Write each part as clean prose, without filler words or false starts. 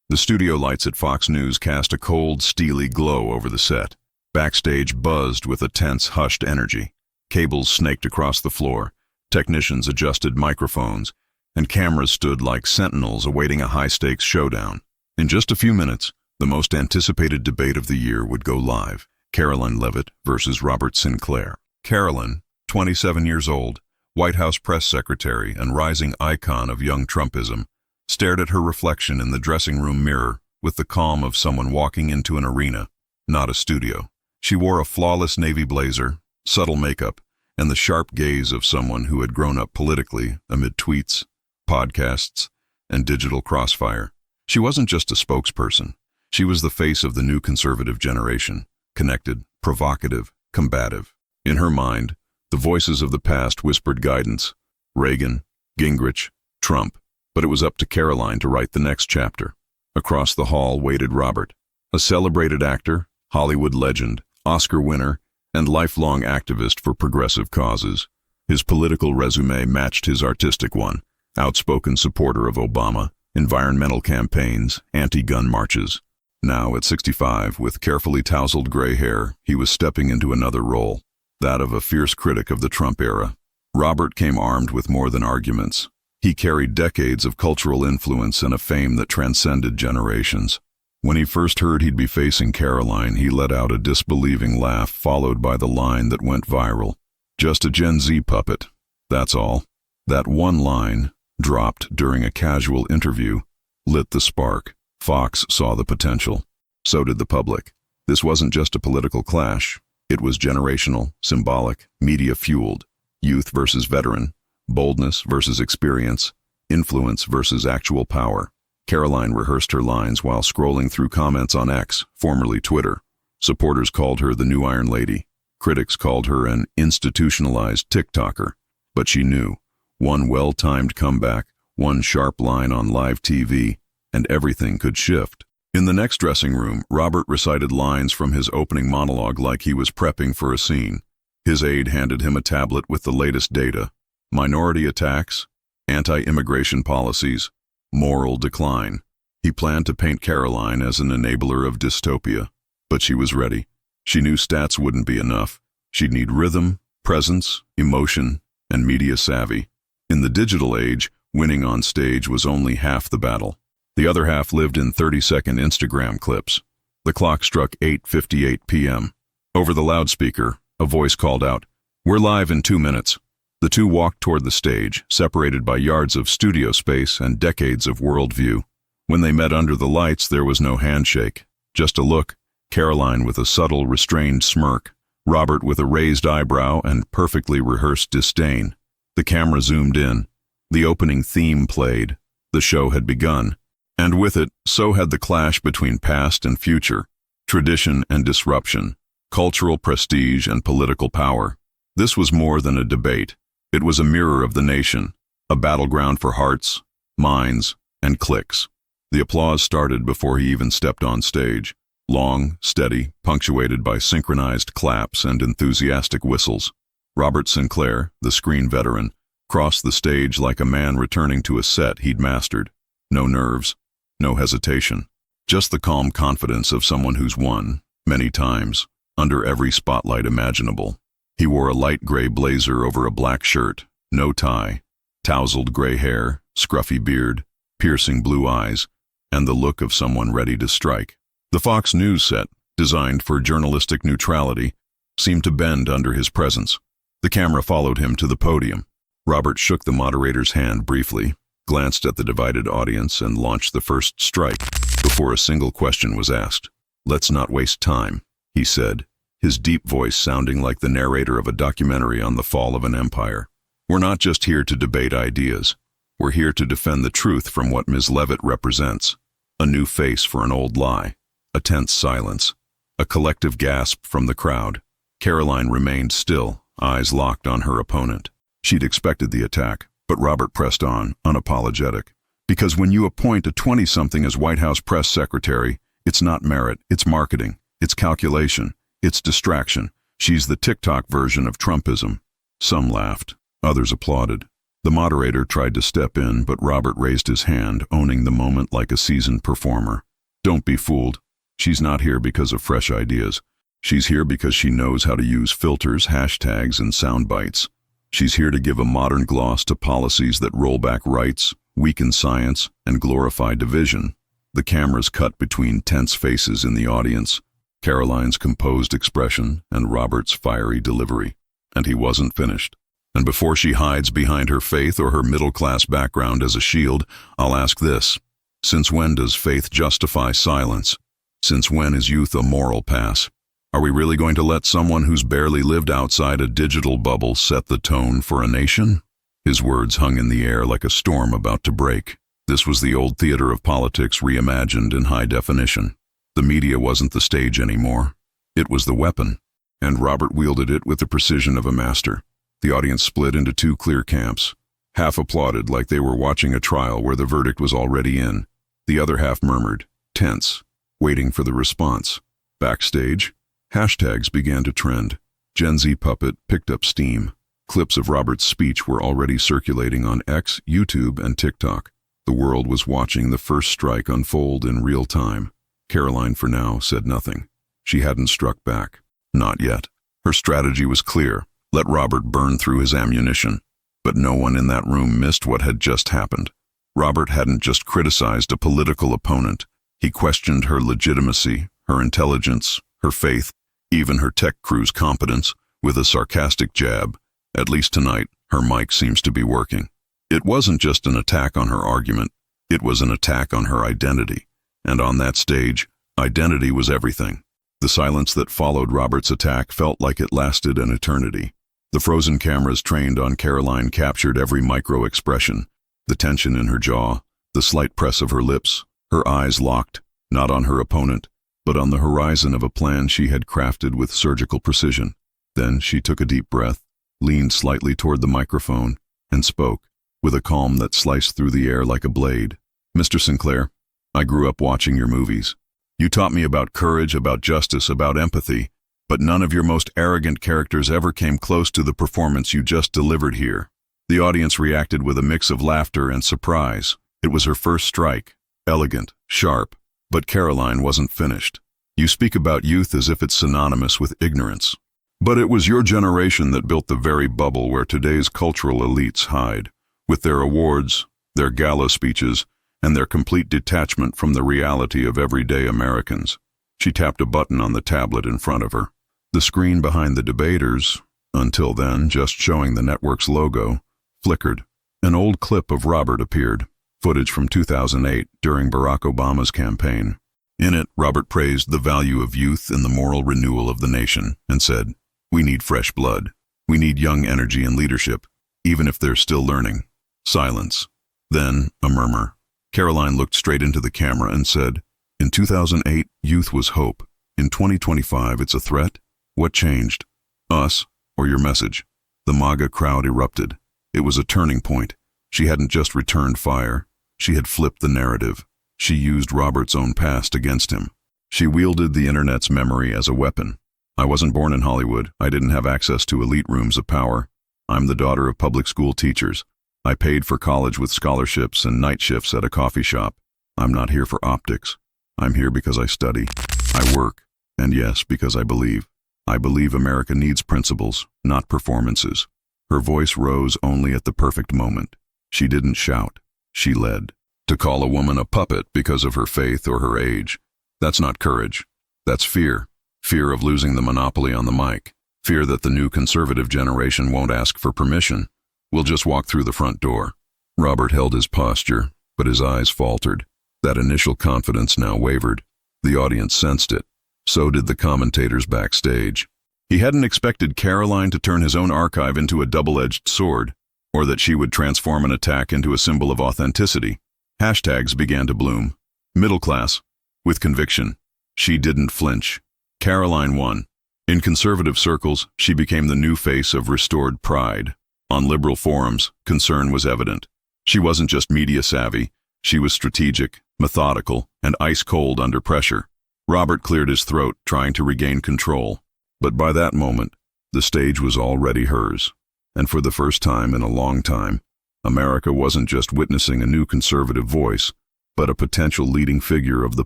The studio lights at Fox News cast a cold, steely glow over the set. Backstage buzzed with a tense, hushed energy. Cables snaked across the floor, technicians adjusted microphones, and cameras stood like sentinels awaiting a high-stakes showdown. In just a few minutes, the most anticipated debate of the year would go live. Caroline Leavitt versus Robert Sinclair. Caroline, 27 years old, White House press secretary and rising icon of young Trumpism, stared at her reflection in the dressing room mirror with the calm of someone walking into an arena, not a studio. She wore a flawless navy blazer, subtle makeup, and the sharp gaze of someone who had grown up politically amid tweets, podcasts, and digital crossfire. She wasn't just a spokesperson. She was the face of the new conservative generation, connected, provocative, combative. In her mind, the voices of the past whispered guidance: Reagan, Gingrich, Trump. But it was up to Caroline to write the next chapter. Across the hall waited Robert, a celebrated actor, Hollywood legend, Oscar winner, and lifelong activist for progressive causes. His political resume matched his artistic one: outspoken supporter of Obama, environmental campaigns, anti-gun marches. Now, at 65, with carefully tousled gray hair, he was stepping into another role, that of a fierce critic of the Trump era. Robert came armed with more than arguments. He carried decades of cultural influence and a fame that transcended generations. When he first heard he'd be facing Caroline, he let out a disbelieving laugh, followed by the line that went viral: "Just a Gen Z puppet, that's all." That one line, dropped during a casual interview, lit the spark. Fox saw the potential. So did the public. This wasn't just a political clash. It was generational, symbolic, media-fueled. Youth versus veteran, boldness versus experience, influence versus actual power. Caroline rehearsed her lines while scrolling through comments on X, formerly Twitter. Supporters called her the new Iron Lady. Critics called her an institutionalized TikToker. But she knew, one well-timed comeback, one sharp line on live TV, and everything could shift. In the next dressing room, Robert recited lines from his opening monologue like he was prepping for a scene. His aide handed him a tablet with the latest data: minority attacks, anti-immigration policies, moral decline. He planned to paint Caroline as an enabler of dystopia. But she was ready. She knew stats wouldn't be enough. She'd need rhythm, presence, emotion, and media savvy. In the digital age, winning on stage was only half the battle. The other half lived in 30-second Instagram clips. The clock struck 8:58 p.m. Over the loudspeaker, a voice called out, "We're live in 2 minutes." The two walked toward the stage, separated by yards of studio space and decades of worldview. When they met under the lights, there was no handshake, just a look. Caroline with a subtle, restrained smirk, Robert with a raised eyebrow and perfectly rehearsed disdain. The camera zoomed in. The opening theme played. The show had begun. And with it, so had the clash between past and future, tradition and disruption, cultural prestige and political power. This was more than a debate. It was a mirror of the nation, a battleground for hearts, minds, and clicks. The applause started before he even stepped on stage. Long, steady, punctuated by synchronized claps and enthusiastic whistles. Robert Sinclair, the screen veteran, crossed the stage like a man returning to a set he'd mastered. No nerves, no hesitation, just the calm confidence of someone who's won, many times, under every spotlight imaginable. He wore a light gray blazer over a black shirt, no tie, tousled gray hair, scruffy beard, piercing blue eyes, and the look of someone ready to strike. The Fox News set, designed for journalistic neutrality, seemed to bend under his presence. The camera followed him to the podium. Robert shook the moderator's hand briefly, glanced at the divided audience, and launched the first strike before a single question was asked. "Let's not waste time," he said, his deep voice sounding like the narrator of a documentary on the fall of an empire. "We're not just here to debate ideas. We're here to defend the truth from what Ms. Leavitt represents. A new face for an old lie. A tense silence. A collective gasp from the crowd. Caroline remained still, eyes locked on her opponent. She'd expected the attack, but Robert pressed on, unapologetic. Because when you appoint a 20-something as White House press secretary, it's not merit, it's marketing, it's calculation, it's distraction. She's the TikTok version of Trumpism. Some laughed, others applauded. The moderator tried to step in, but Robert raised his hand, owning the moment like a seasoned performer. Don't be fooled. She's not here because of fresh ideas. She's here because she knows how to use filters, hashtags, and sound bites. She's here to give a modern gloss to policies that roll back rights, weaken science, and glorify division. The cameras cut between tense faces in the audience, Caroline's composed expression and Robert's fiery delivery. And he wasn't finished. And before she hides behind her faith or her middle-class background as a shield, I'll ask this. Since when does faith justify silence? Since when is youth a moral pass? Are we really going to let someone who's barely lived outside a digital bubble set the tone for a nation? His words hung in the air like a storm about to break. This was the old theater of politics reimagined in high definition. The media wasn't the stage anymore. It was the weapon, and Robert wielded it with the precision of a master. The audience split into two clear camps. Half applauded like they were watching a trial where the verdict was already in. The other half murmured, tense, waiting for the response. Backstage, hashtags began to trend. Gen Z Puppet picked up steam. Clips of Robert's speech were already circulating on X, YouTube, and TikTok. The world was watching the first strike unfold in real time. Caroline, for now, said nothing. She hadn't struck back. Not yet. Her strategy was clear. Let Robert burn through his ammunition. But no one in that room missed what had just happened. Robert hadn't just criticized a political opponent. He questioned her legitimacy, her intelligence, her faith, even her tech crew's competence, with a sarcastic jab. At least tonight, her mic seems to be working. It wasn't just an attack on her argument. It was an attack on her identity. And on that stage, identity was everything. The silence that followed Robert's attack felt like it lasted an eternity. The frozen cameras trained on Caroline captured every micro-expression, the tension in her jaw, the slight press of her lips, her eyes locked, not on her opponent, but on the horizon of a plan she had crafted with surgical precision. Then she took a deep breath, leaned slightly toward the microphone, and spoke, with a calm that sliced through the air like a blade. Mr. Sinclair, I grew up watching your movies. You taught me about courage, about justice, about empathy, but none of your most arrogant characters ever came close to the performance you just delivered here. The audience reacted with a mix of laughter and surprise. It was her first strike, elegant, sharp, but Caroline wasn't finished. You speak about youth as if it's synonymous with ignorance. But it was your generation that built the very bubble where today's cultural elites hide, with their awards, their gala speeches, and their complete detachment from the reality of everyday Americans. She tapped a button on the tablet in front of her. The screen behind the debaters, until then just showing the network's logo, flickered. An old clip of Robert appeared, footage from 2008 during Barack Obama's campaign. In it, Robert praised the value of youth in the moral renewal of the nation and said, "We need fresh blood. We need young energy and leadership, even if they're still learning." Silence. Then a murmur. Caroline looked straight into the camera and said, "In 2008, youth was hope. In 2025, it's a threat? What changed? Us, or your message?" The MAGA crowd erupted. It was a turning point. She hadn't just returned fire. She had flipped the narrative. She used Robert's own past against him. She wielded the internet's memory as a weapon. I wasn't born in Hollywood. I didn't have access to elite rooms of power. I'm the daughter of public school teachers. I paid for college with scholarships and night shifts at a coffee shop. I'm not here for optics. I'm here because I study. I work. And yes, because I believe. I believe America needs principles, not performances. Her voice rose only at the perfect moment. She didn't shout. She led. To call a woman a puppet because of her faith or her age, that's not courage. That's fear. Fear of losing the monopoly on the mic. Fear that the new conservative generation won't ask for permission. We'll just walk through the front door. Robert held his posture, but his eyes faltered. That initial confidence now wavered. The audience sensed it. So did the commentators backstage. He hadn't expected Caroline to turn his own archive into a double-edged sword, or that she would transform an attack into a symbol of authenticity. Hashtags began to bloom. Middle class, with conviction. She didn't flinch. Caroline won. In conservative circles, she became the new face of restored pride. On liberal forums, concern was evident. She wasn't just media savvy. She was strategic, methodical, and ice-cold under pressure. Robert cleared his throat, trying to regain control. But by that moment, the stage was already hers. And for the first time in a long time, America wasn't just witnessing a new conservative voice, but a potential leading figure of the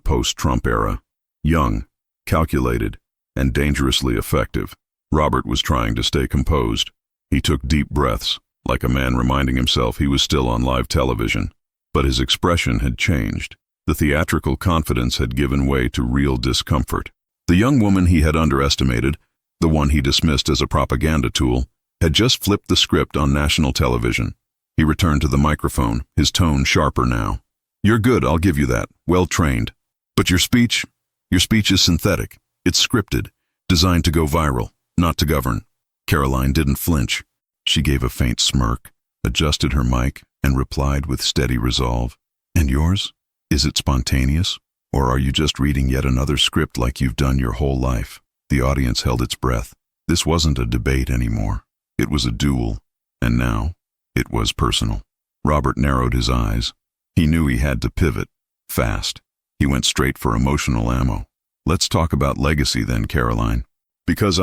post-Trump era. Young, calculated, and dangerously effective, Robert was trying to stay composed. He took deep breaths, like a man reminding himself he was still on live television. But his expression had changed. The theatrical confidence had given way to real discomfort. The young woman he had underestimated, the one he dismissed as a propaganda tool, had just flipped the script on national television. He returned to the microphone, his tone sharper now. "You're good, I'll give you that, well trained. But your speech is synthetic. It's scripted, designed to go viral, not to govern." Caroline didn't flinch. She gave a faint smirk, adjusted her mic, and replied with steady resolve. "And yours? Is it spontaneous? Or are you just reading yet another script like you've done your whole life?" The audience held its breath. This wasn't a debate anymore. It was a duel. And now, it was personal. Robert narrowed his eyes. He knew he had to pivot, fast. He went straight for emotional ammo. "Let's talk about legacy then, Caroline. Because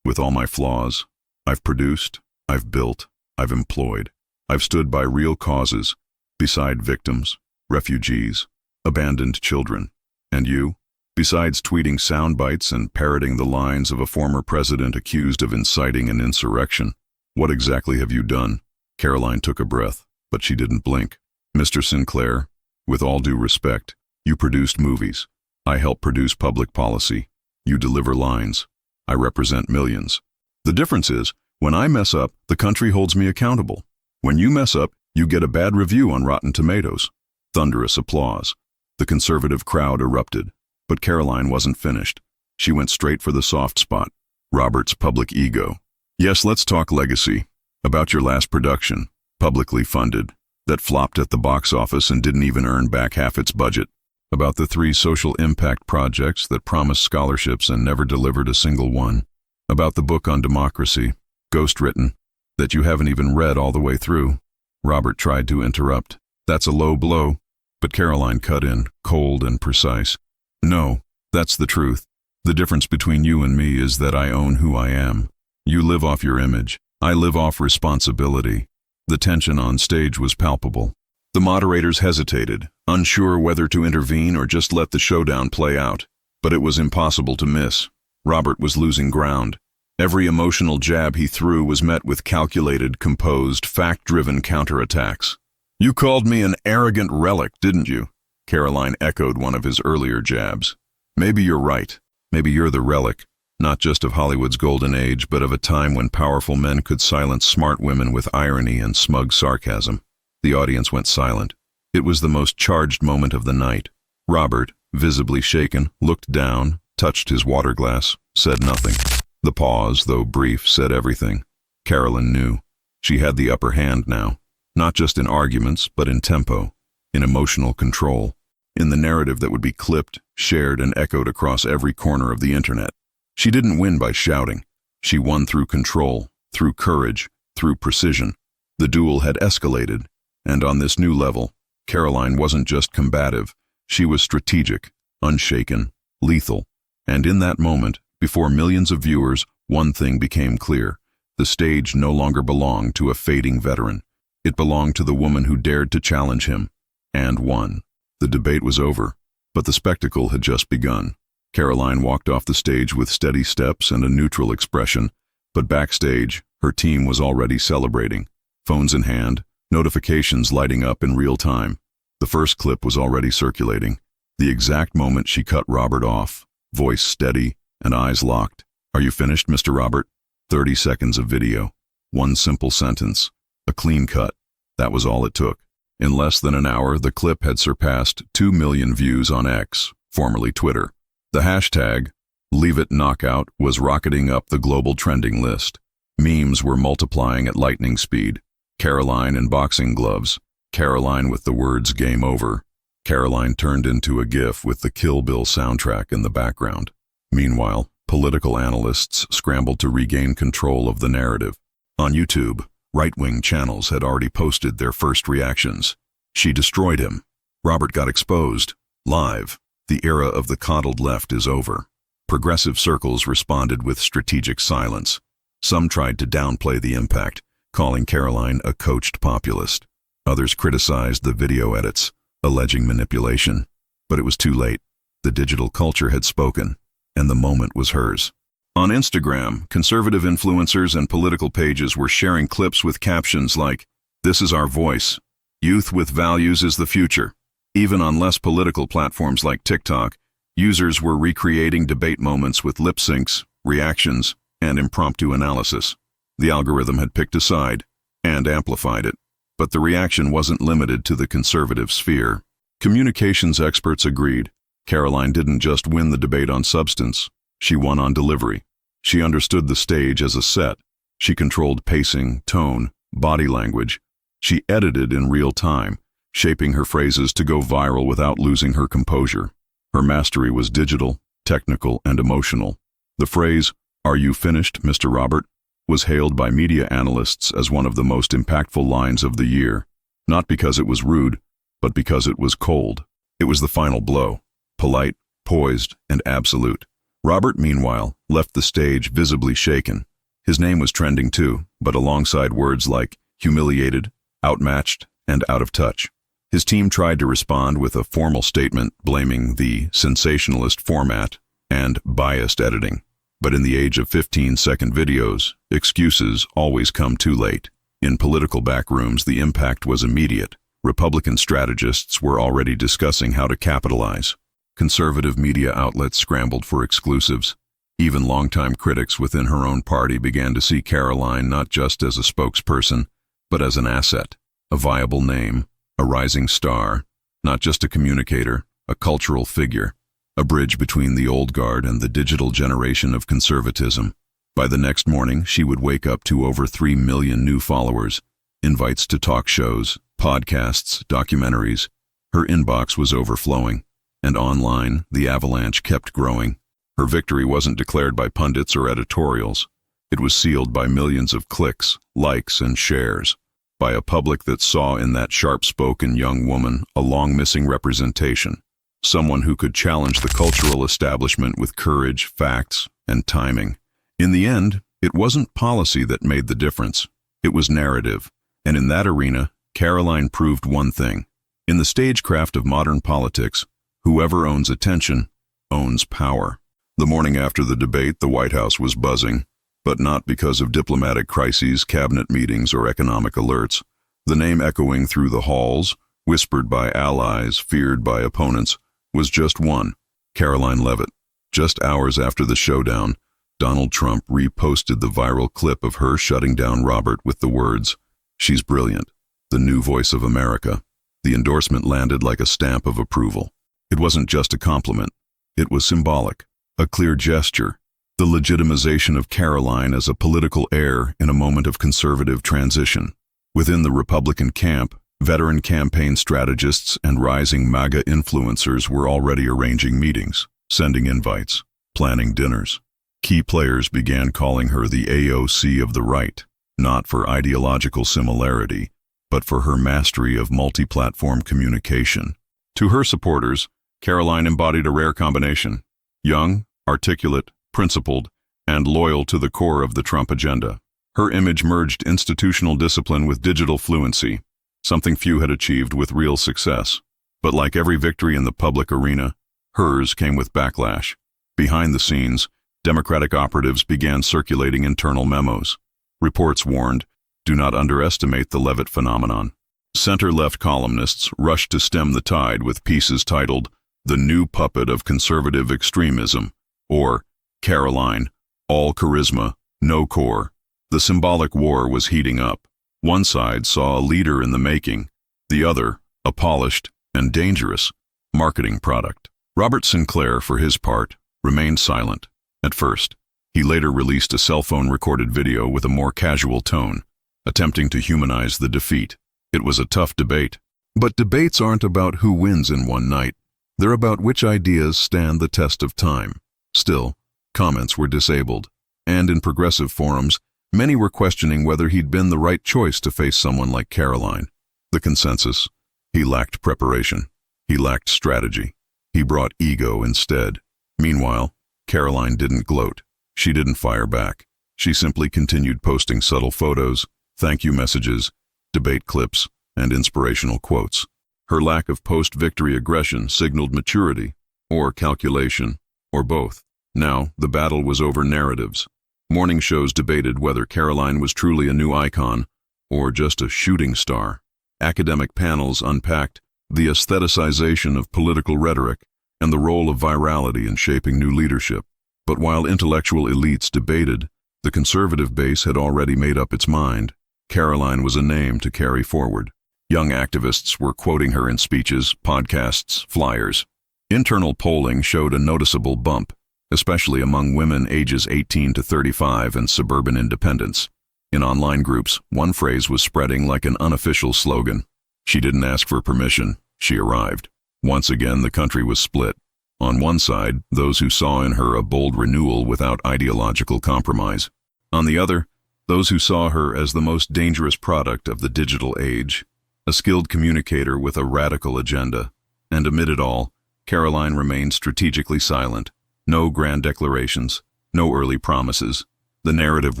with all my flaws, I've produced, I've built, I've employed. I've stood by real causes, beside victims, refugees, abandoned children. And you? Besides tweeting sound bites and parroting the lines of a former president accused of inciting an insurrection, what exactly have you done?" Caroline took a breath, but she didn't blink. "Mr. Sinclair, with all due respect, you produced movies. I help produce public policy. You deliver lines. I represent millions. The difference is, when I mess up, the country holds me accountable. When you mess up, you get a bad review on Rotten Tomatoes." Thunderous applause. The conservative crowd erupted. But Caroline wasn't finished. She went straight for the soft spot, Robert's public ego. "Yes, let's talk legacy. About your last production, publicly funded, that flopped at the box office and didn't even earn back half its budget. About the 3 social impact projects that promised scholarships and never delivered a single one. About the book on democracy, ghost-written, that you haven't even read all the way through." Robert tried to interrupt. "That's a low blow." But Caroline cut in, cold and precise. "No, that's the truth. The difference between you and me is that I own who I am. You live off your image. I live off responsibility." The tension on stage was palpable. The moderators hesitated, unsure whether to intervene or just let the showdown play out. But it was impossible to miss. Robert was losing ground. Every emotional jab he threw was met with calculated, composed, fact-driven counterattacks. "You called me an arrogant relic, didn't you?" Caroline echoed one of his earlier jabs. "Maybe you're right. Maybe you're the relic, not just of Hollywood's golden age, but of a time when powerful men could silence smart women with irony and smug sarcasm." The audience went silent. It was the most charged moment of the night. Robert, visibly shaken, looked down, touched his water glass, said nothing. The pause, though brief, said everything. Caroline knew. She had the upper hand now, not just in arguments, but in tempo, in emotional control, in the narrative that would be clipped, shared, and echoed across every corner of the internet. She didn't win by shouting. She won through control, through courage, through precision. The duel had escalated, and on this new level, Caroline wasn't just combative. She was strategic, unshaken, lethal. And in that moment, before millions of viewers, one thing became clear. The stage no longer belonged to a fading veteran. It belonged to the woman who dared to challenge him, and won. The debate was over, but the spectacle had just begun. Caroline walked off the stage with steady steps and a neutral expression, but backstage, her team was already celebrating. Phones in hand, notifications lighting up in real time. The first clip was already circulating. The exact moment she cut Robert off, voice steady and eyes locked. "Are you finished, Mr. Robert?" 30 seconds of video. One simple sentence. A clean cut. That was all it took. In less than an hour, the clip had surpassed 2 million views on X, formerly Twitter. The hashtag, #LeaveItKnockout, was rocketing up the global trending list. Memes were multiplying at lightning speed. Caroline in boxing gloves. Caroline with the words "Game Over." Caroline turned into a GIF with the Kill Bill soundtrack in the background. Meanwhile, political analysts scrambled to regain control of the narrative. On YouTube, right-wing channels had already posted their first reactions. "She destroyed him. Robert got exposed. Live. The era of the coddled left is over." Progressive circles responded with strategic silence. Some tried to downplay the impact, calling Caroline a coached populist. Others criticized the video edits, alleging manipulation. But it was too late. The digital culture had spoken, and the moment was hers. On Instagram, conservative influencers and political pages were sharing clips with captions like, "This is our voice. Youth with values is the future." Even on less political platforms like TikTok, users were recreating debate moments with lip syncs, reactions, and impromptu analysis. The algorithm had picked a side and amplified it, but the reaction wasn't limited to the conservative sphere. Communications experts agreed. Caroline didn't just win the debate on substance, she won on delivery. She understood the stage as a set. She controlled pacing, tone, body language. She edited in real time, shaping her phrases to go viral without losing her composure. Her mastery was digital, technical, and emotional. The phrase, "Are you finished, Mr. Robert?" was hailed by media analysts as one of the most impactful lines of the year, not because it was rude, but because it was cold. It was the final blow, polite, poised, and absolute. Robert, meanwhile, left the stage visibly shaken. His name was trending too, but alongside words like humiliated, outmatched, and out of touch. His team tried to respond with a formal statement blaming the sensationalist format and biased editing. But in the age of 15-second videos, excuses always come too late. In political backrooms, the impact was immediate. Republican strategists were already discussing how to capitalize. Conservative media outlets scrambled for exclusives. Even longtime critics within her own party began to see Caroline not just as a spokesperson, but as an asset, a viable name, a rising star, not just a communicator, a cultural figure, a bridge between the old guard and the digital generation of conservatism. By the next morning, she would wake up to over 3 million new followers, invites to talk shows, podcasts, documentaries. Her inbox was overflowing, and online, the avalanche kept growing. Her victory wasn't declared by pundits or editorials. It was sealed by millions of clicks, likes, and shares, by a public that saw in that sharp-spoken young woman a long-missing representation, someone who could challenge the cultural establishment with courage, facts, and timing. In the end, it wasn't policy that made the difference. It was narrative, and in that arena, Caroline proved one thing. In the stagecraft of modern politics, whoever owns attention owns power. The morning after the debate, the White House was buzzing, but not because of diplomatic crises, cabinet meetings, or economic alerts. The name echoing through the halls, whispered by allies, feared by opponents, was just one, Caroline Leavitt. Just hours after the showdown, Donald Trump reposted the viral clip of her shutting down Robert with the words, "She's brilliant, the new voice of America." The endorsement landed like a stamp of approval. It wasn't just a compliment. It was symbolic, a clear gesture, the legitimization of Caroline as a political heir in a moment of conservative transition. Within the Republican camp, veteran campaign strategists and rising MAGA influencers were already arranging meetings, sending invites, planning dinners. Key players began calling her the AOC of the right, not for ideological similarity, but for her mastery of multi-platform communication. To her supporters, Caroline embodied a rare combination: young, articulate, principled, and loyal to the core of the Trump agenda. Her image merged institutional discipline with digital fluency, something few had achieved with real success. But like every victory in the public arena, hers came with backlash. Behind the scenes, Democratic operatives began circulating internal memos. Reports warned, do not underestimate the Leavitt phenomenon. Center-left columnists rushed to stem the tide with pieces titled, "The New Puppet of Conservative Extremism," or "Caroline, All Charisma, No Core." The symbolic war was heating up. One side saw a leader in the making, the other, a polished and dangerous marketing product. Robert Sinclair, for his part, remained silent. At first, he later released a cell phone-recorded video with a more casual tone, attempting to humanize the defeat. It was a tough debate. But debates aren't about who wins in one night. They're about which ideas stand the test of time. Still, comments were disabled. And in progressive forums, many were questioning whether he'd been the right choice to face someone like Caroline. The consensus: he lacked preparation. He lacked strategy. He brought ego instead. Meanwhile, Caroline didn't gloat. She didn't fire back. She simply continued posting subtle photos, thank you messages, debate clips, and inspirational quotes. Her lack of post-victory aggression signaled maturity, or calculation, or both. Now, the battle was over narratives. Morning shows debated whether Caroline was truly a new icon, or just a shooting star. Academic panels unpacked the aestheticization of political rhetoric and the role of virality in shaping new leadership. But while intellectual elites debated, the conservative base had already made up its mind. Caroline was a name to carry forward. Young activists were quoting her in speeches, podcasts, flyers. Internal polling showed a noticeable bump, especially among women ages 18 to 35 and suburban independents. In online groups, one phrase was spreading like an unofficial slogan. She didn't ask for permission, she arrived. Once again, the country was split. On one side, those who saw in her a bold renewal without ideological compromise. On the other, those who saw her as the most dangerous product of the digital age, a skilled communicator with a radical agenda. And amid it all, Caroline remained strategically silent. No grand declarations, no early promises. The narrative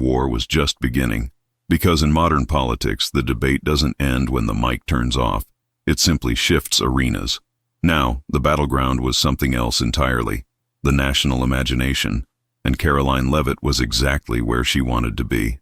war was just beginning. Because in modern politics, the debate doesn't end when the mic turns off. It simply shifts arenas. Now, the battleground was something else entirely, the national imagination, and Caroline Leavitt was exactly where she wanted to be.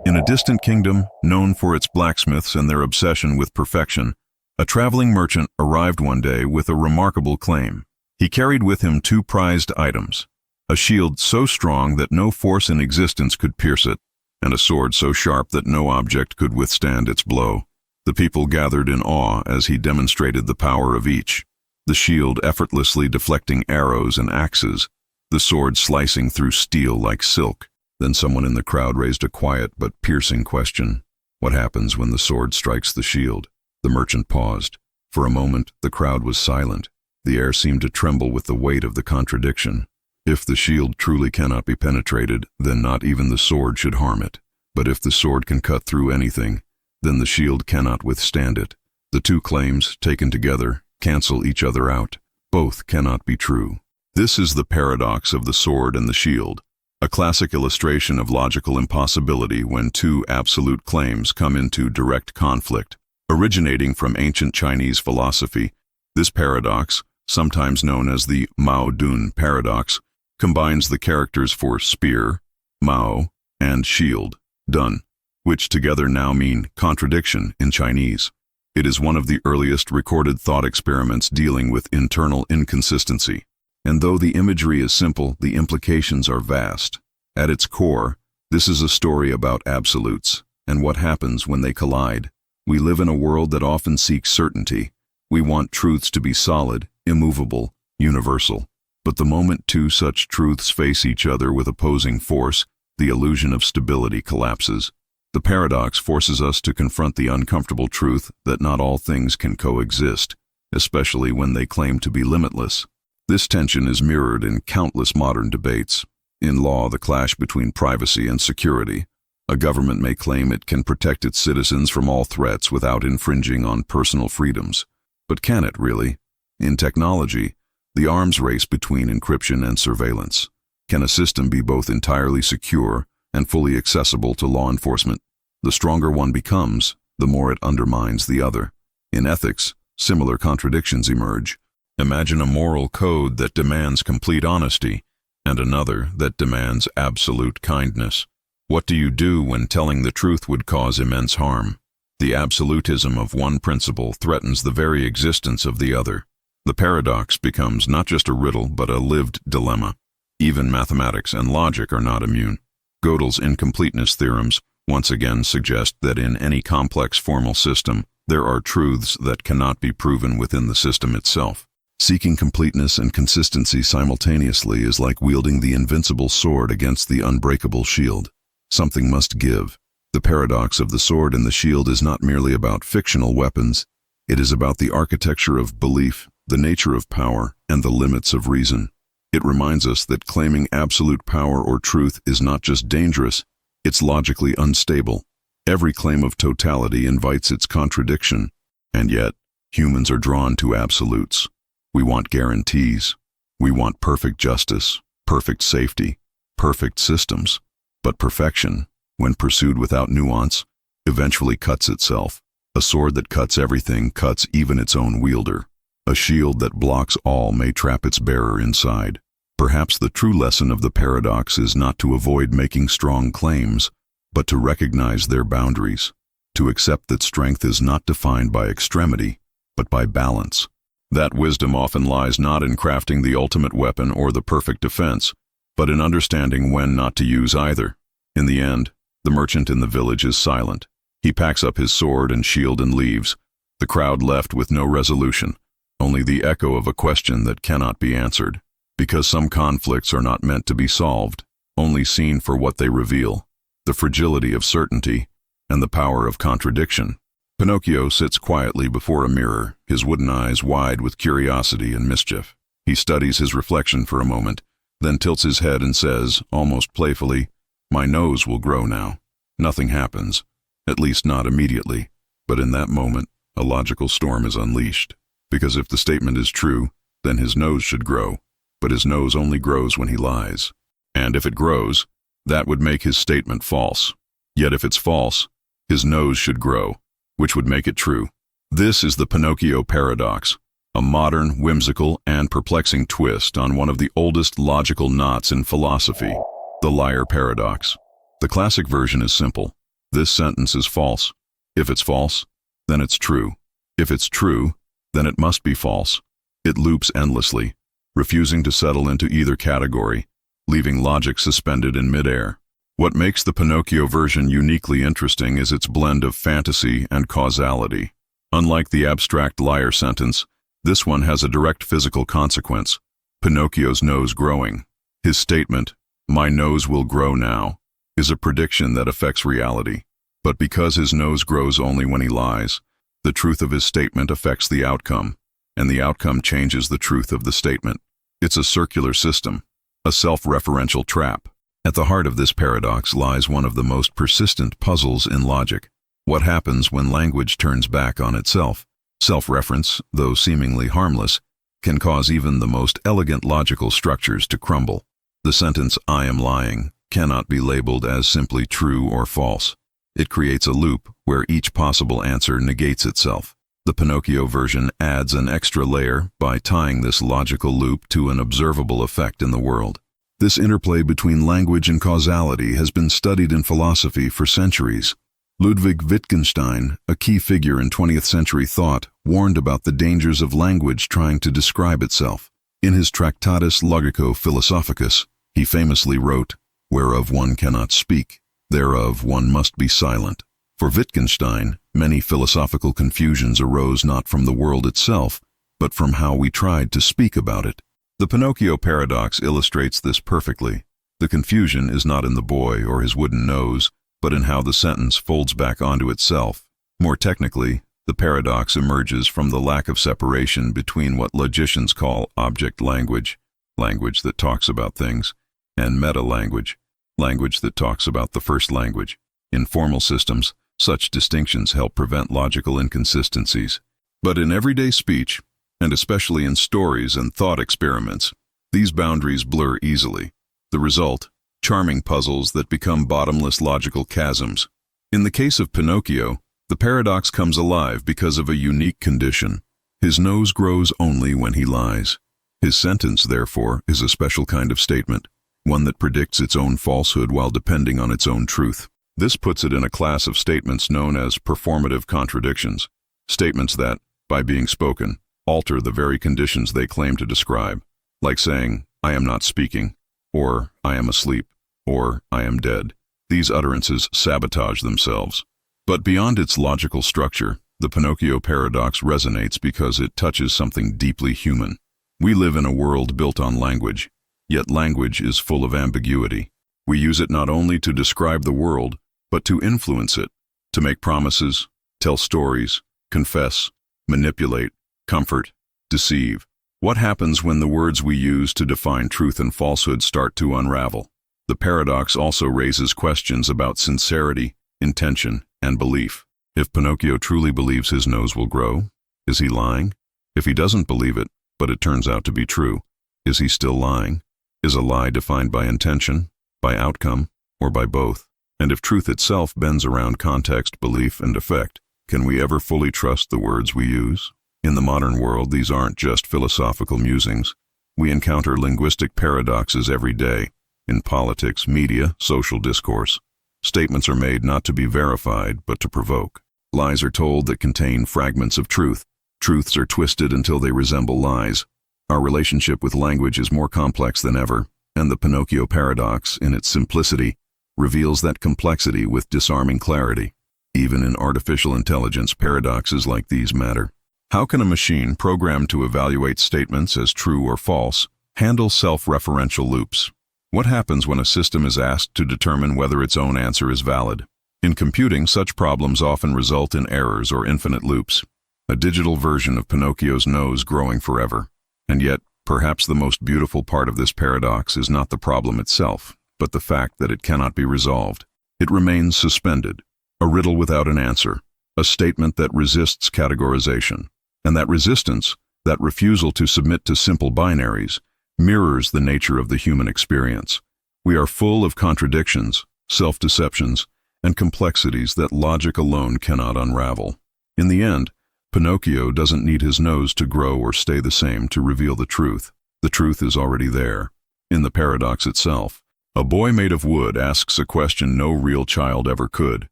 In a distant kingdom, known for its blacksmiths and their obsession with perfection, a traveling merchant arrived one day with a remarkable claim. He carried with him two prized items, a shield so strong that no force in existence could pierce it, and a sword so sharp that no object could withstand its blow. The people gathered in awe as he demonstrated the power of each. The shield effortlessly deflecting arrows and axes, the sword slicing through steel like silk. Then someone in the crowd raised a quiet but piercing question. What happens when the sword strikes the shield? The merchant paused. For a moment, the crowd was silent. The air seemed to tremble with the weight of the contradiction. If the shield truly cannot be penetrated, then not even the sword should harm it. But if the sword can cut through anything, then the shield cannot withstand it. The two claims, taken together, cancel each other out. Both cannot be true. This is the paradox of the sword and the shield, a classic illustration of logical impossibility when two absolute claims come into direct conflict. Originating from ancient Chinese philosophy, this paradox, sometimes known as the Mao Dun paradox, combines the characters for spear, Mao, and shield, Dun, which together now mean contradiction in Chinese. It is one of the earliest recorded thought experiments dealing with internal inconsistency. And though the imagery is simple, the implications are vast. At its core, this is a story about absolutes and what happens when they collide. We live in a world that often seeks certainty. We want truths to be solid, immovable, universal. But the moment two such truths face each other with opposing force, the illusion of stability collapses. The paradox forces us to confront the uncomfortable truth that not all things can coexist, especially when they claim to be limitless. This tension is mirrored in countless modern debates. In law, the clash between privacy and security. A government may claim it can protect its citizens from all threats without infringing on personal freedoms. But can it really? In technology, the arms race between encryption and surveillance. Can a system be both entirely secure and fully accessible to law enforcement? The stronger one becomes, the more it undermines the other. In ethics, similar contradictions emerge. Imagine a moral code that demands complete honesty, and another that demands absolute kindness. What do you do when telling the truth would cause immense harm? The absolutism of one principle threatens the very existence of the other. The paradox becomes not just a riddle, but a lived dilemma. Even mathematics and logic are not immune. Gödel's incompleteness theorems once again suggest that in any complex formal system, there are truths that cannot be proven within the system itself. Seeking completeness and consistency simultaneously is like wielding the invincible sword against the unbreakable shield. Something must give. The paradox of the sword and the shield is not merely about fictional weapons. It is about the architecture of belief, the nature of power, and the limits of reason. It reminds us that claiming absolute power or truth is not just dangerous, it's logically unstable. Every claim of totality invites its contradiction, and yet, humans are drawn to absolutes. We want guarantees. We want perfect justice, perfect safety, perfect systems. But perfection, when pursued without nuance, eventually cuts itself. A sword that cuts everything cuts even its own wielder. A shield that blocks all may trap its bearer inside. Perhaps the true lesson of the paradox is not to avoid making strong claims, but to recognize their boundaries, to accept that strength is not defined by extremity, but by balance. That wisdom often lies not in crafting the ultimate weapon or the perfect defense, but in understanding when not to use either. In the end, the merchant in the village is silent. He packs up his sword and shield and leaves, the crowd left with no resolution, only the echo of a question that cannot be answered. Because some conflicts are not meant to be solved, only seen for what they reveal, the fragility of certainty and the power of contradiction. Pinocchio sits quietly before a mirror, his wooden eyes wide with curiosity and mischief. He studies his reflection for a moment, then tilts his head and says, almost playfully, "My nose will grow now." Nothing happens, at least not immediately, but in that moment, a logical storm is unleashed. Because if the statement is true, then his nose should grow, but his nose only grows when he lies. And if it grows, that would make his statement false. Yet if it's false, his nose should grow, which would make it true. This is the Pinocchio paradox, a modern, whimsical, and perplexing twist on one of the oldest logical knots in philosophy, the liar paradox. The classic version is simple. This sentence is false. If it's false, then it's true. If it's true, then it must be false. It loops endlessly, refusing to settle into either category, leaving logic suspended in midair. What makes the Pinocchio version uniquely interesting is its blend of fantasy and causality. Unlike the abstract liar sentence, this one has a direct physical consequence: Pinocchio's nose growing. His statement, "My nose will grow now," is a prediction that affects reality. But because his nose grows only when he lies, the truth of his statement affects the outcome, and the outcome changes the truth of the statement. It's a circular system, a self-referential trap. At the heart of this paradox lies one of the most persistent puzzles in logic. What happens when language turns back on itself? Self-reference, though seemingly harmless, can cause even the most elegant logical structures to crumble. The sentence, "I am lying," cannot be labeled as simply true or false. It creates a loop where each possible answer negates itself. The Pinocchio version adds an extra layer by tying this logical loop to an observable effect in the world. This interplay between language and causality has been studied in philosophy for centuries. Ludwig Wittgenstein, a key figure in 20th century thought, warned about the dangers of language trying to describe itself. In his Tractatus Logico-Philosophicus, he famously wrote, "Whereof one cannot speak, thereof one must be silent." For Wittgenstein, many philosophical confusions arose not from the world itself, but from how we tried to speak about it. The Pinocchio paradox illustrates this perfectly. The confusion is not in the boy or his wooden nose, but in how the sentence folds back onto itself. More technically, the paradox emerges from the lack of separation between what logicians call object language, language that talks about things, and meta-language, language that talks about the first language. In formal systems, such distinctions help prevent logical inconsistencies. But in everyday speech, and especially in stories and thought experiments, these boundaries blur easily. The result, charming puzzles that become bottomless logical chasms. In the case of Pinocchio, the paradox comes alive because of a unique condition. His nose grows only when he lies. His sentence, therefore, is a special kind of statement, one that predicts its own falsehood while depending on its own truth. This puts it in a class of statements known as performative contradictions, statements that, by being spoken, alter the very conditions they claim to describe, like saying, "I am not speaking," or "I am asleep," or "I am dead." These utterances sabotage themselves. But beyond its logical structure, the Pinocchio paradox resonates because it touches something deeply human. We live in a world built on language, yet language is full of ambiguity. We use it not only to describe the world, but to influence it, to make promises, tell stories, confess, manipulate, comfort, deceive. What happens when the words we use to define truth and falsehood start to unravel? The paradox also raises questions about sincerity, intention, and belief. If Pinocchio truly believes his nose will grow, is he lying? If he doesn't believe it, but it turns out to be true, is he still lying? Is a lie defined by intention, by outcome, or by both? And if truth itself bends around context, belief, and effect, can we ever fully trust the words we use? In the modern world, these aren't just philosophical musings. We encounter linguistic paradoxes every day. In politics, media, social discourse, statements are made not to be verified, but to provoke. Lies are told that contain fragments of truth. Truths are twisted until they resemble lies. Our relationship with language is more complex than ever, and the Pinocchio paradox, in its simplicity, reveals that complexity with disarming clarity. Even in artificial intelligence, paradoxes like these matter. How can a machine programmed to evaluate statements as true or false handle self-referential loops? What happens when a system is asked to determine whether its own answer is valid? In computing, such problems often result in errors or infinite loops, a digital version of Pinocchio's nose growing forever. And yet, perhaps the most beautiful part of this paradox is not the problem itself, but the fact that it cannot be resolved. It remains suspended, a riddle without an answer, a statement that resists categorization. And that resistance, that refusal to submit to simple binaries, mirrors the nature of the human experience. We are full of contradictions, self-deceptions, and complexities that logic alone cannot unravel. In the end, Pinocchio doesn't need his nose to grow or stay the same to reveal the truth. The truth is already there, in the paradox itself. A boy made of wood asks a question no real child ever could,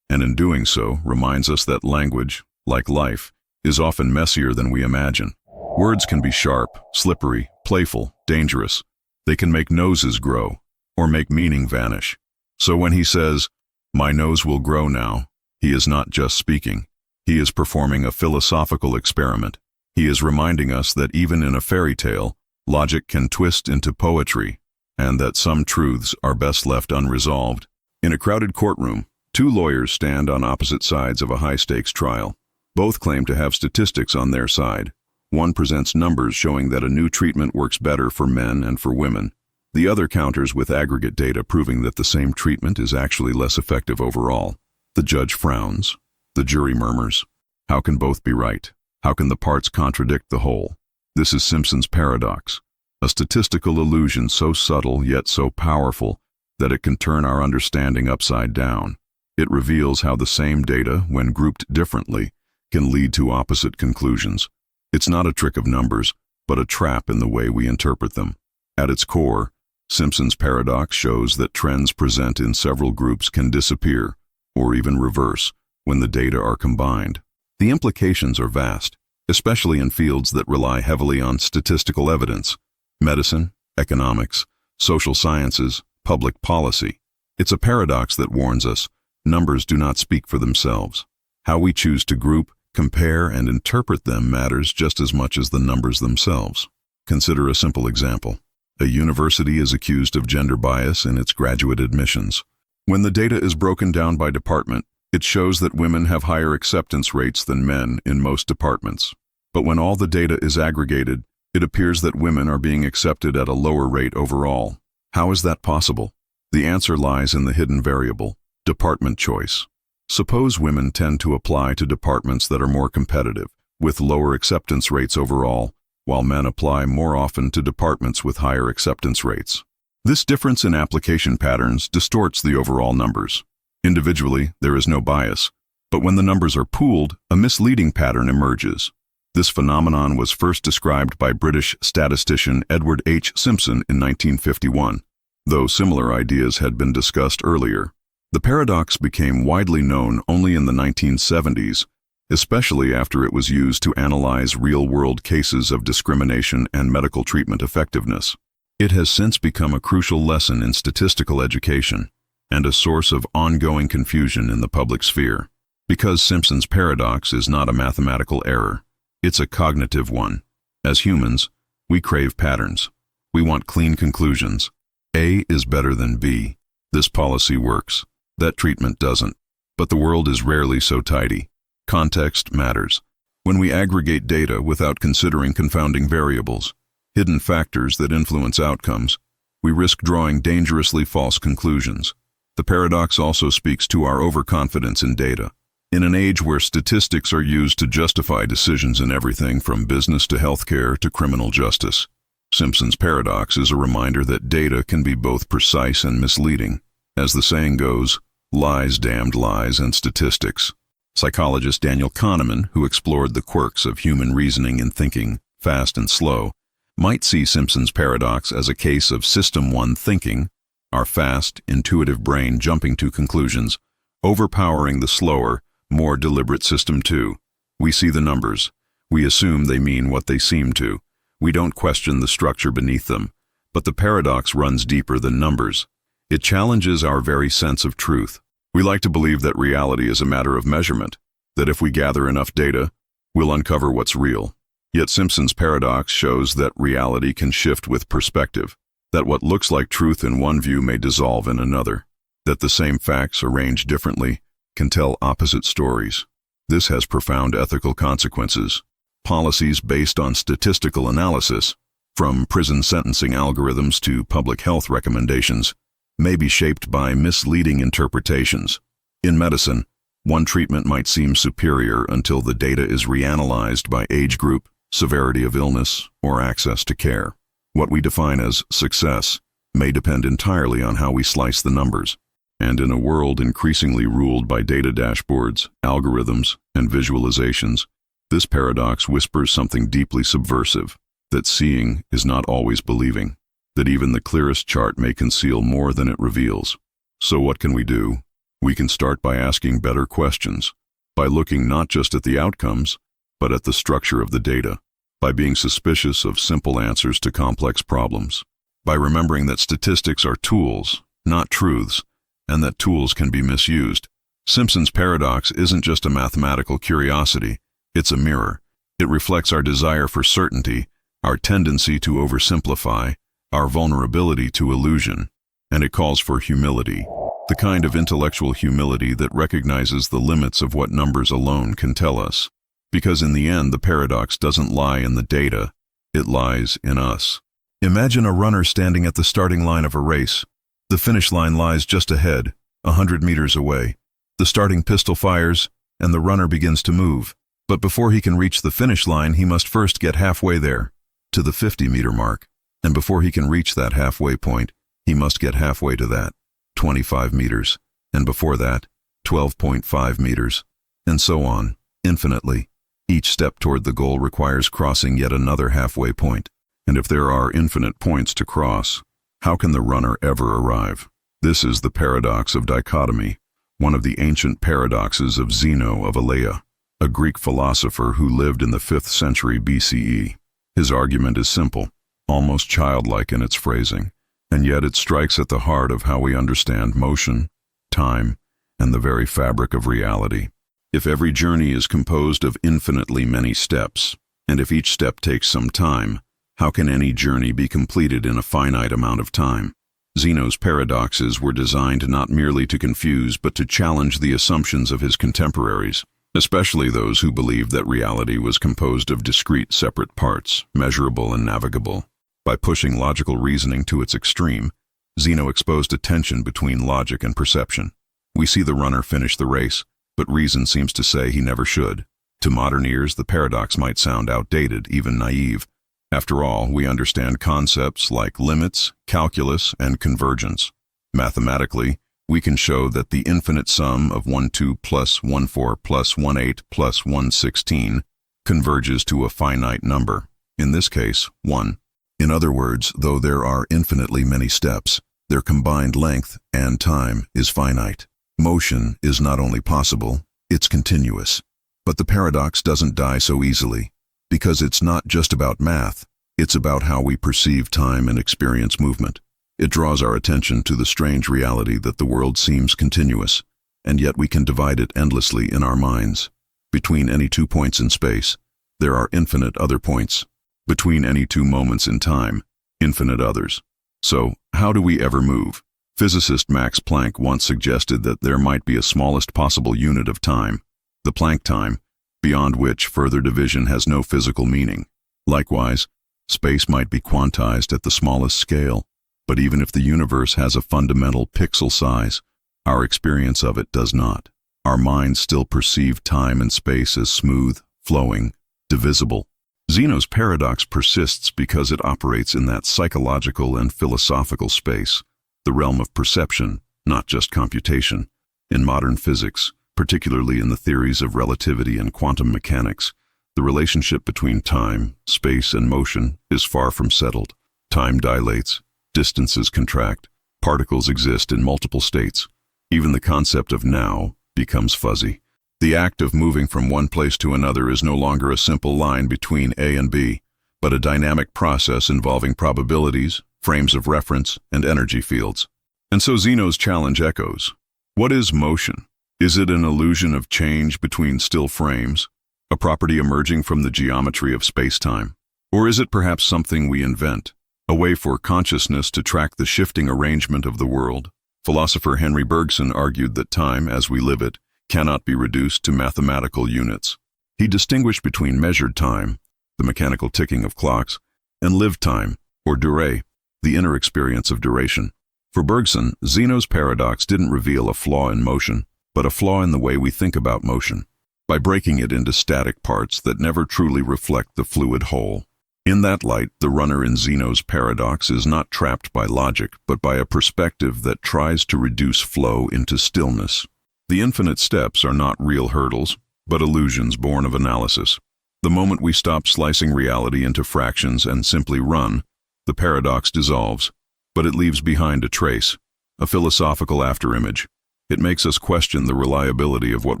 and in doing so reminds us that language, like life, is often messier than we imagine. Words can be sharp, slippery, playful, dangerous. They can make noses grow, or make meaning vanish. So when he says, "My nose will grow now," he is not just speaking. He is performing a philosophical experiment. He is reminding us that even in a fairy tale, logic can twist into poetry, and that some truths are best left unresolved. In a crowded courtroom, two lawyers stand on opposite sides of a high-stakes trial. Both claim to have statistics on their side. One presents numbers showing that a new treatment works better for men and for women. The other counters with aggregate data proving that the same treatment is actually less effective overall. The judge frowns. The jury murmurs. How can both be right? How can the parts contradict the whole? This is Simpson's paradox, a statistical illusion so subtle yet so powerful that it can turn our understanding upside down. It reveals how the same data, when grouped differently, can lead to opposite conclusions. It's not a trick of numbers, but a trap in the way we interpret them. At its core, Simpson's paradox shows that trends present in several groups can disappear, or even reverse, when the data are combined. The implications are vast, especially in fields that rely heavily on statistical evidence: medicine, economics, social sciences, public policy. It's a paradox that warns us, numbers do not speak for themselves. How we choose to group, compare, and interpret them matters just as much as the numbers themselves. Consider a simple example. A university is accused of gender bias in its graduate admissions. When the data is broken down by department, it shows that women have higher acceptance rates than men in most departments. But when all the data is aggregated, it appears that women are being accepted at a lower rate overall. How is that possible? The answer lies in the hidden variable, department choice. Suppose women tend to apply to departments that are more competitive, with lower acceptance rates overall, while men apply more often to departments with higher acceptance rates. This difference in application patterns distorts the overall numbers. Individually, there is no bias, but when the numbers are pooled, a misleading pattern emerges. This phenomenon was first described by British statistician Edward H. Simpson in 1951, though similar ideas had been discussed earlier. The paradox became widely known only in the 1970s, especially after it was used to analyze real-world cases of discrimination and medical treatment effectiveness. It has since become a crucial lesson in statistical education and a source of ongoing confusion in the public sphere. Because Simpson's paradox is not a mathematical error, it's a cognitive one. As humans, we crave patterns. We want clean conclusions. A is better than B. This policy works. That treatment doesn't. But the world is rarely so tidy. Context matters. When we aggregate data without considering confounding variables, hidden factors that influence outcomes, we risk drawing dangerously false conclusions. The paradox also speaks to our overconfidence in data. In an age where statistics are used to justify decisions in everything from business to healthcare to criminal justice, Simpson's paradox is a reminder that data can be both precise and misleading. As the saying goes, Lies, damned lies, and statistics. Psychologist Daniel Kahneman, who explored the quirks of human reasoning and thinking, fast and slow, might see Simpson's paradox as a case of System 1 thinking, our fast, intuitive brain jumping to conclusions, overpowering the slower, more deliberate System 2. We see the numbers. We assume they mean what they seem to. We don't question the structure beneath them. But the paradox runs deeper than numbers. It challenges our very sense of truth. We like to believe that reality is a matter of measurement, that if we gather enough data, we'll uncover what's real. Yet Simpson's paradox shows that reality can shift with perspective, that what looks like truth in one view may dissolve in another, that the same facts arranged differently can tell opposite stories. This has profound ethical consequences. Policies based on statistical analysis, from prison sentencing algorithms to public health recommendations, may be shaped by misleading interpretations. In medicine, one treatment might seem superior until the data is reanalyzed by age group, severity of illness, or access to care. What we define as success may depend entirely on how we slice the numbers. And in a world increasingly ruled by data dashboards, algorithms, and visualizations, this paradox whispers something deeply subversive, that seeing is not always believing, that even the clearest chart may conceal more than it reveals. So what can we do? We can start by asking better questions, by looking not just at the outcomes, but at the structure of the data, by being suspicious of simple answers to complex problems, by remembering that statistics are tools, not truths, and that tools can be misused. Simpson's paradox isn't just a mathematical curiosity, it's a mirror. It reflects our desire for certainty, our tendency to oversimplify, our vulnerability to illusion, and it calls for humility, the kind of intellectual humility that recognizes the limits of what numbers alone can tell us. Because in the end, the paradox doesn't lie in the data, it lies in us. Imagine a runner standing at the starting line of a race. The finish line lies just ahead, 100 meters away. The starting pistol fires, and the runner begins to move. But before he can reach the finish line, he must first get halfway there, to the 50-meter mark. And before he can reach that halfway point, he must get halfway to that, 25 meters. And before that, 12.5 meters. And so on, infinitely. Each step toward the goal requires crossing yet another halfway point. And if there are infinite points to cross, how can the runner ever arrive? This is the paradox of dichotomy, one of the ancient paradoxes of Zeno of Elea, a Greek philosopher who lived in the 5th century BCE. His argument is simple, almost childlike in its phrasing, and yet it strikes at the heart of how we understand motion, time, and the very fabric of reality. If every journey is composed of infinitely many steps, and if each step takes some time, how can any journey be completed in a finite amount of time? Zeno's paradoxes were designed not merely to confuse but to challenge the assumptions of his contemporaries, especially those who believed that reality was composed of discrete separate parts, measurable and navigable. By pushing logical reasoning to its extreme, Zeno exposed a tension between logic and perception. We see the runner finish the race, but reason seems to say he never should. To modern ears, the paradox might sound outdated, even naive. After all, we understand concepts like limits, calculus, and convergence. Mathematically, we can show that the infinite sum of 1/2 plus 1/4 plus 1/8 plus 1/16 converges to a finite number, in this case, 1. In other words, though there are infinitely many steps, their combined length and time is finite. Motion is not only possible, it's continuous. But the paradox doesn't die so easily, because it's not just about math, it's about how we perceive time and experience movement. It draws our attention to the strange reality that the world seems continuous, and yet we can divide it endlessly in our minds. Between any 2 points in space, there are infinite other points. Between any 2 moments in time, infinite others. So, how do we ever move? Physicist Max Planck once suggested that there might be a smallest possible unit of time, the Planck time, beyond which further division has no physical meaning. Likewise, space might be quantized at the smallest scale, but even if the universe has a fundamental pixel size, our experience of it does not. Our minds still perceive time and space as smooth, flowing, divisible. Zeno's paradox persists because it operates in that psychological and philosophical space, the realm of perception, not just computation. In modern physics, particularly in the theories of relativity and quantum mechanics, the relationship between time, space, and motion is far from settled. Time dilates, distances contract, particles exist in multiple states. Even the concept of now becomes fuzzy. The act of moving from one place to another is no longer a simple line between A and B, but a dynamic process involving probabilities, frames of reference, and energy fields. And so Zeno's challenge echoes. What is motion? Is it an illusion of change between still frames, a property emerging from the geometry of space-time? Or is it perhaps something we invent, a way for consciousness to track the shifting arrangement of the world? Philosopher Henry Bergson argued that time, as we live it, cannot be reduced to mathematical units. He distinguished between measured time, the mechanical ticking of clocks, and lived time, or durée, the inner experience of duration. For Bergson, Zeno's paradox didn't reveal a flaw in motion, but a flaw in the way we think about motion, by breaking it into static parts that never truly reflect the fluid whole. In that light, the runner in Zeno's paradox is not trapped by logic, but by a perspective that tries to reduce flow into stillness. The infinite steps are not real hurdles, but illusions born of analysis. The moment we stop slicing reality into fractions and simply run, the paradox dissolves, but it leaves behind a trace, a philosophical afterimage. It makes us question the reliability of what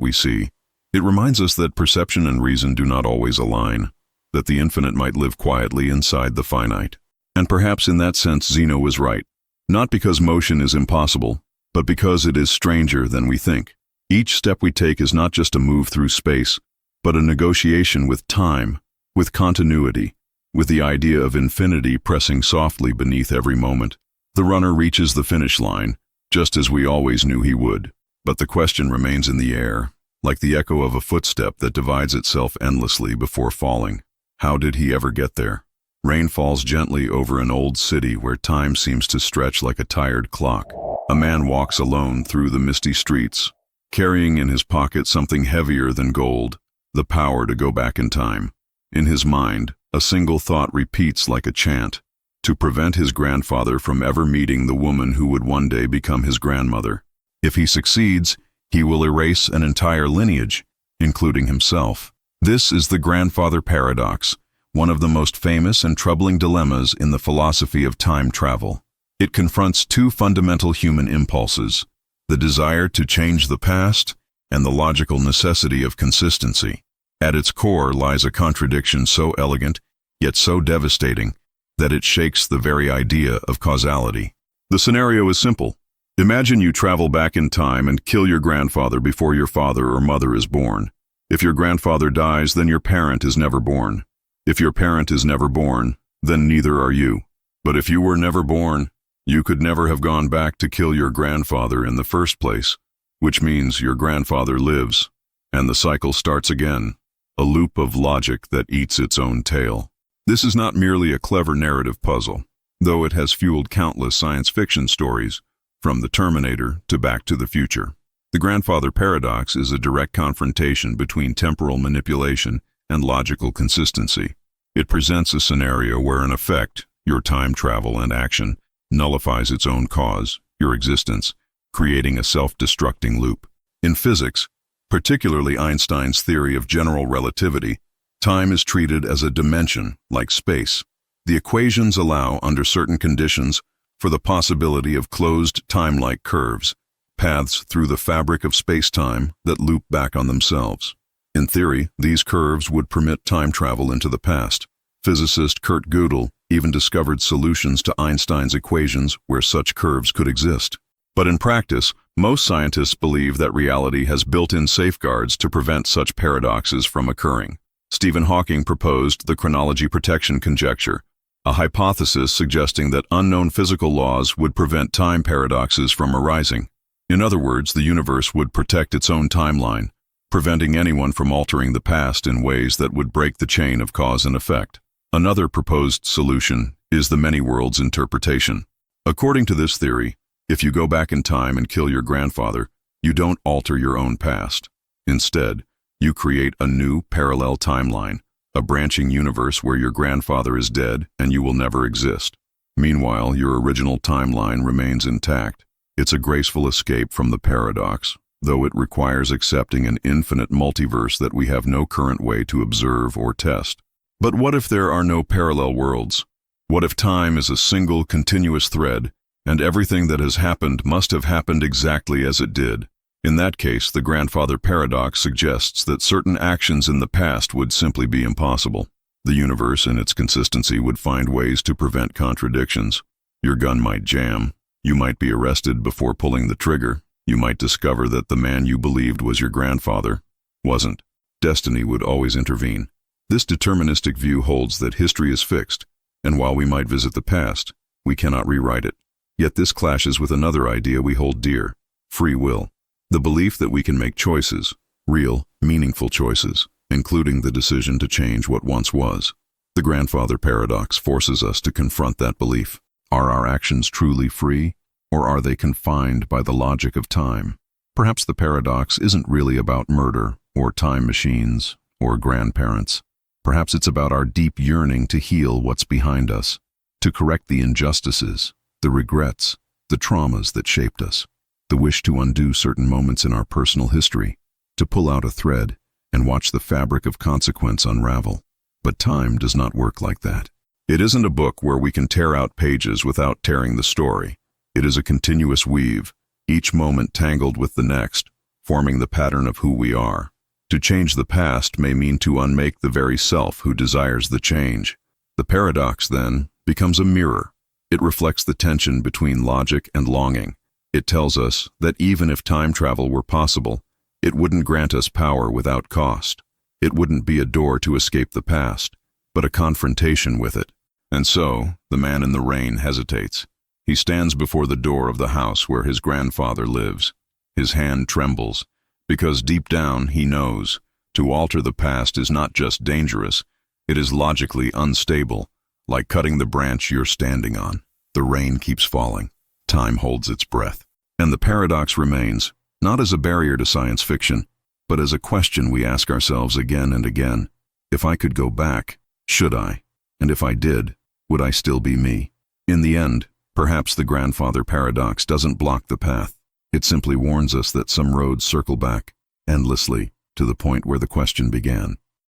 we see. It reminds us that perception and reason do not always align, that the infinite might live quietly inside the finite. And perhaps in that sense Zeno was right, not because motion is impossible, but because it is stranger than we think. Each step we take is not just a move through space, but a negotiation with time, with continuity, with the idea of infinity pressing softly beneath every moment. The runner reaches the finish line, just as we always knew he would. But the question remains in the air, like the echo of a footstep that divides itself endlessly before falling. How did he ever get there? Rain falls gently over an old city where time seems to stretch like a tired clock. A man walks alone through the misty streets, carrying in his pocket something heavier than gold, the power to go back in time. In his mind, a single thought repeats like a chant, to prevent his grandfather from ever meeting the woman who would one day become his grandmother. If he succeeds, he will erase an entire lineage, including himself. This is the grandfather paradox, one of the most famous and troubling dilemmas in the philosophy of time travel. It confronts two fundamental human impulses, the desire to change the past and the logical necessity of consistency. At its core lies a contradiction so elegant, yet so devastating, that it shakes the very idea of causality. The scenario is simple. Imagine you travel back in time and kill your grandfather before your father or mother is born. If your grandfather dies, then your parent is never born. If your parent is never born, then neither are you. But if you were never born, you could never have gone back to kill your grandfather in the first place, which means your grandfather lives, and the cycle starts again, a loop of logic that eats its own tail. This is not merely a clever narrative puzzle, though it has fueled countless science fiction stories, from The Terminator to Back to the Future. The grandfather paradox is a direct confrontation between temporal manipulation and logical consistency. It presents a scenario where, in effect, your time travel and action nullifies its own cause, your existence, creating a self-destructing loop. In physics, particularly Einstein's theory of general relativity, time is treated as a dimension, like space. The equations allow, under certain conditions, for the possibility of closed time-like curves, paths through the fabric of space-time that loop back on themselves. In theory, these curves would permit time travel into the past. Physicist Kurt Gödel even discovered solutions to Einstein's equations where such curves could exist. But in practice, most scientists believe that reality has built-in safeguards to prevent such paradoxes from occurring. Stephen Hawking proposed the chronology protection conjecture, a hypothesis suggesting that unknown physical laws would prevent time paradoxes from arising. In other words, the universe would protect its own timeline, preventing anyone from altering the past in ways that would break the chain of cause and effect. Another proposed solution is the many worlds interpretation. According to this theory, if you go back in time and kill your grandfather, you don't alter your own past. Instead, you create a new parallel timeline, a branching universe where your grandfather is dead and you will never exist. Meanwhile, your original timeline remains intact. It's a graceful escape from the paradox, though it requires accepting an infinite multiverse that we have no current way to observe or test. But what if there are no parallel worlds? What if time is a single continuous thread, and everything that has happened must have happened exactly as it did? In that case, the grandfather paradox suggests that certain actions in the past would simply be impossible. The universe and its consistency would find ways to prevent contradictions. Your gun might jam. You might be arrested before pulling the trigger. You might discover that the man you believed was your grandfather wasn't. Destiny would always intervene. This deterministic view holds that history is fixed, and while we might visit the past, we cannot rewrite it. Yet this clashes with another idea we hold dear: free will. The belief that we can make choices, real, meaningful choices, including the decision to change what once was. The grandfather paradox forces us to confront that belief. Are our actions truly free, or are they confined by the logic of time? Perhaps the paradox isn't really about murder, or time machines, or grandparents. Perhaps it's about our deep yearning to heal what's behind us, to correct the injustices, the regrets, the traumas that shaped us, the wish to undo certain moments in our personal history, to pull out a thread and watch the fabric of consequence unravel. But time does not work like that. It isn't a book where we can tear out pages without tearing the story. It is a continuous weave, each moment tangled with the next, forming the pattern of who we are. To change the past may mean to unmake the very self who desires the change. The paradox, then, becomes a mirror. It reflects the tension between logic and longing. It tells us that even if time travel were possible, it wouldn't grant us power without cost. It wouldn't be a door to escape the past, but a confrontation with it. And so, the man in the rain hesitates. He stands before the door of the house where his grandfather lives. His hand trembles, because deep down he knows to alter the past is not just dangerous, it is logically unstable, like cutting the branch you're standing on. The rain keeps falling. Time holds its breath. And the paradox remains, not as a barrier to science fiction, but as a question we ask ourselves again and again. If I could go back, should I? And if I did, would I still be me? In the end, perhaps the grandfather paradox doesn't block the path. It simply warns us that some roads circle back, endlessly, to the point where the question began.